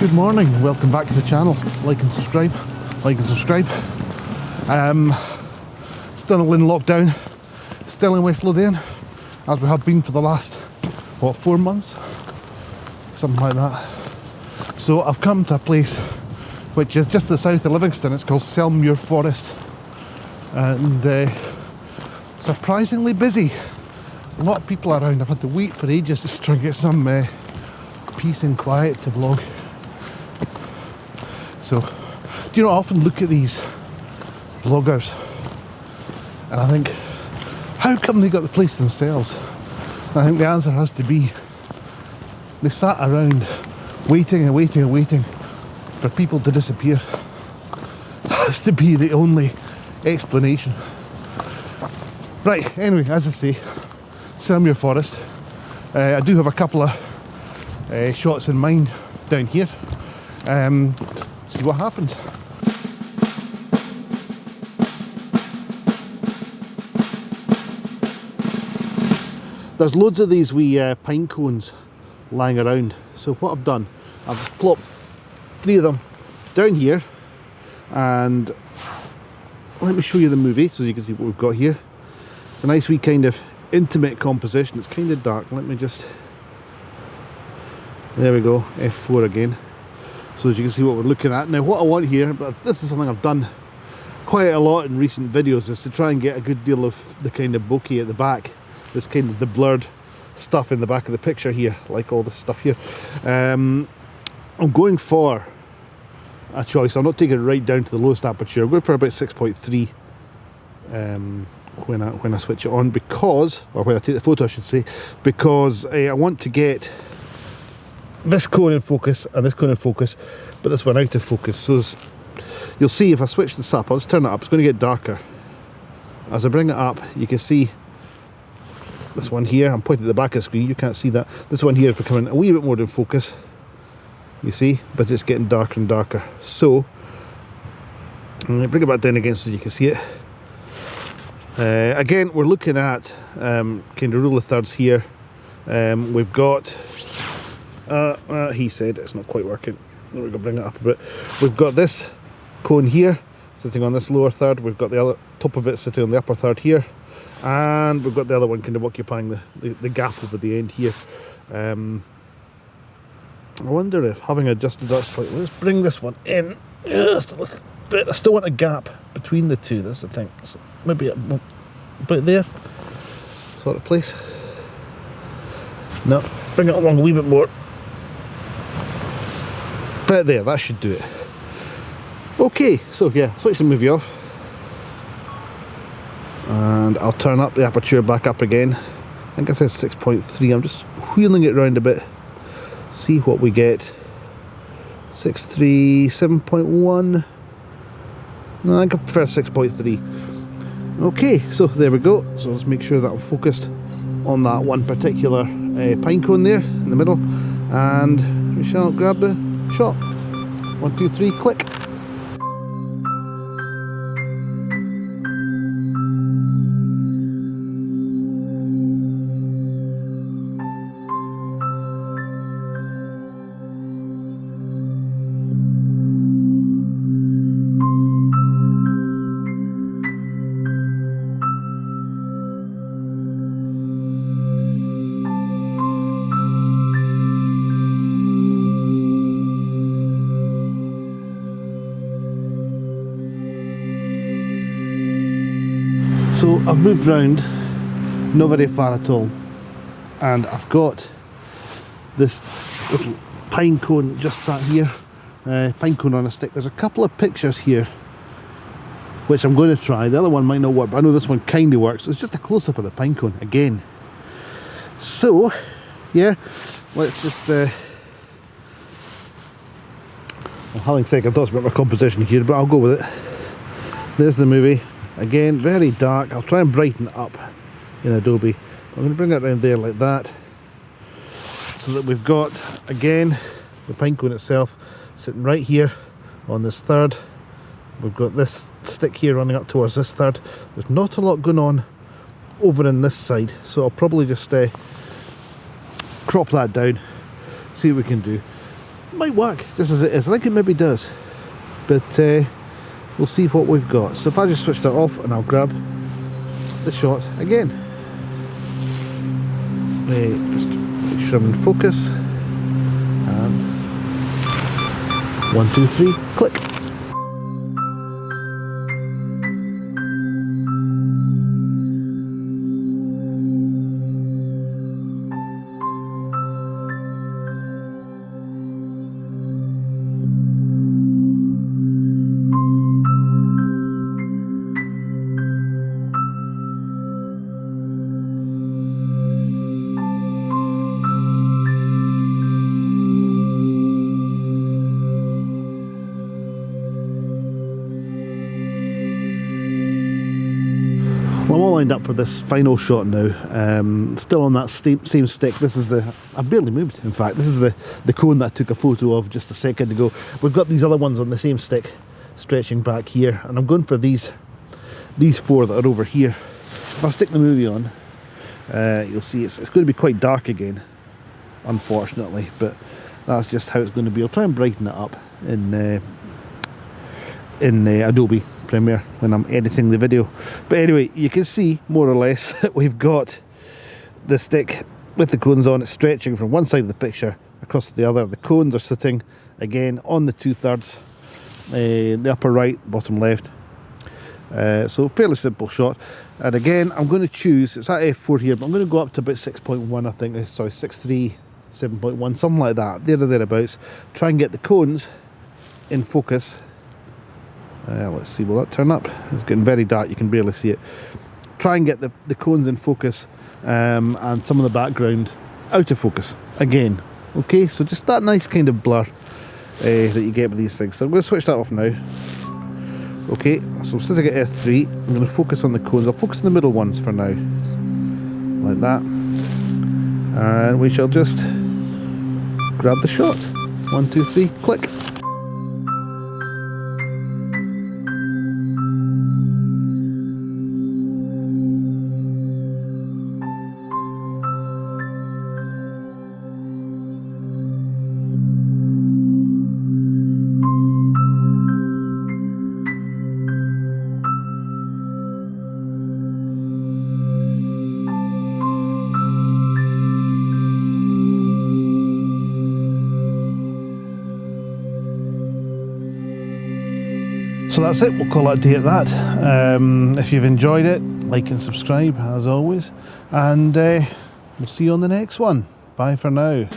Good morning, welcome back to the channel. Like and subscribe, like and subscribe. Still in lockdown, still in West Lothian, as we have been for the last, what, 4 months? Something like that. So I've come to a place which is just to the south of Livingston. It's called Selmmuir Forest, and surprisingly busy. A lot of people around. I've had to wait for ages just to try and get some peace and quiet to vlog. So, do you know, I often look at these vloggers and I think, how come they got the place themselves? And I think the answer has to be, they sat around waiting and waiting and waiting for people to disappear. Has to be the only explanation. Right, anyway, as I say, Selmmuir Forest. I do have a couple of shots in mind down here. See what happens. There's loads of these wee pine cones lying around. So what I've done, I've plopped 3 of them down here, and let me show you the movie so you can see what we've got here. It's a nice wee kind of intimate composition. It's kind of dark. Let me just, there we go, F4 again, so as you can see what we're looking at. Now what I want here, but this is something I've done quite a lot in recent videos, is to try and get a good deal of the kind of bokeh at the back, this kind of the blurred stuff in the back of the picture here, like all this stuff here. I'm going for a choice. I'm not taking it right down to the lowest aperture. I'm going for about 6.3 when I switch it on, because, or when I take the photo I should say, because I want to get this cone in focus and this cone in focus, but this one out of focus. So you'll see if I switch this up, I'll just turn it up, it's going to get darker. As I bring it up, you can see this one here, I'm pointing at the back of the screen, you can't see that. This one here is becoming a wee bit more in focus, you see, but it's getting darker and darker. So I'm going to bring it back down again so you can see it. Again, we're looking at kind of rule of thirds here. We've got, he said it's not quite working. We're going to bring it up a bit. We've got this cone here sitting on this lower third. We've got the other top of it sitting on the upper third here. And we've got the other one kind of occupying the gap over the end here. I wonder if, having adjusted that slightly, let's bring this one in just a little bit. I still want a gap between the two, that's the thing. So maybe about there, sort of place. No, bring it along a wee bit more. About there, that should do it. Okay, so yeah, switch the movie off. And I'll turn up the aperture back up again. I think I said 6.3. I'm just wheeling it around a bit. See what we get. 6.3, 7.1. No, I think I prefer 6.3. Okay, so there we go. So let's make sure that I'm focused on that one particular pine cone there in the middle. And we shall grab the shot. 1, 2, 3, click. So I've moved round, not very far at all, and I've got this little pine cone just sat here, pine cone on a stick. There's a couple of pictures here which I'm going to try. The other one might not work, but I know this one kind of works. It's just a close-up of the pine cone again. So yeah, let's just well, having second thoughts about my composition here, but I'll go with it. There's the movie. Again, very dark. I'll try and brighten it up in Adobe. I'm going to bring it around there like that, so that we've got, again, the pine cone itself sitting right here on this third. We've got this stick here running up towards this third. There's not a lot going on over in this side, so I'll probably just crop that down, see what we can do. Might work just as it is. I think it maybe does, but we'll see what we've got. So if I just switch that off and I'll grab the shot again. Just make sure I'm in focus, and 1, 2, 3, click. Well, I'm all lined up for this final shot now. Still on that same stick. This is the, I barely moved, in fact. This is the cone that I took a photo of just a second ago. We've got these other ones on the same stick stretching back here, and I'm going for these 4 that are over here. If I stick the movie on, you'll see it's going to be quite dark again, unfortunately, but that's just how it's going to be. I'll try and brighten it up in Adobe Premiere when I'm editing the video. But anyway, you can see more or less that we've got the stick with the cones on it stretching from one side of the picture across to the other. The cones are sitting again on the 2/3, the upper right, bottom left. So fairly simple shot. And again, I'm going to choose, it's at f4 here, but I'm going to go up to about 6.1, I think, sorry, 6.3, 7.1, something like that, there or thereabouts. Try and get the cones in focus. Let's see, will that turn up? It's getting very dark, you can barely see it. Try and get the cones in focus, and some of the background out of focus again. Okay, so just that nice kind of blur that you get with these things. So I'm going to switch that off now. Okay, so I'm sitting at S3, I'm going to focus on the cones. I'll focus on the middle ones for now, like that. And we shall just grab the shot. 1, 2, 3, click. So that's it, we'll call it a day at that. If you've enjoyed it, like and subscribe as always, and we'll see you on the next one. Bye for now.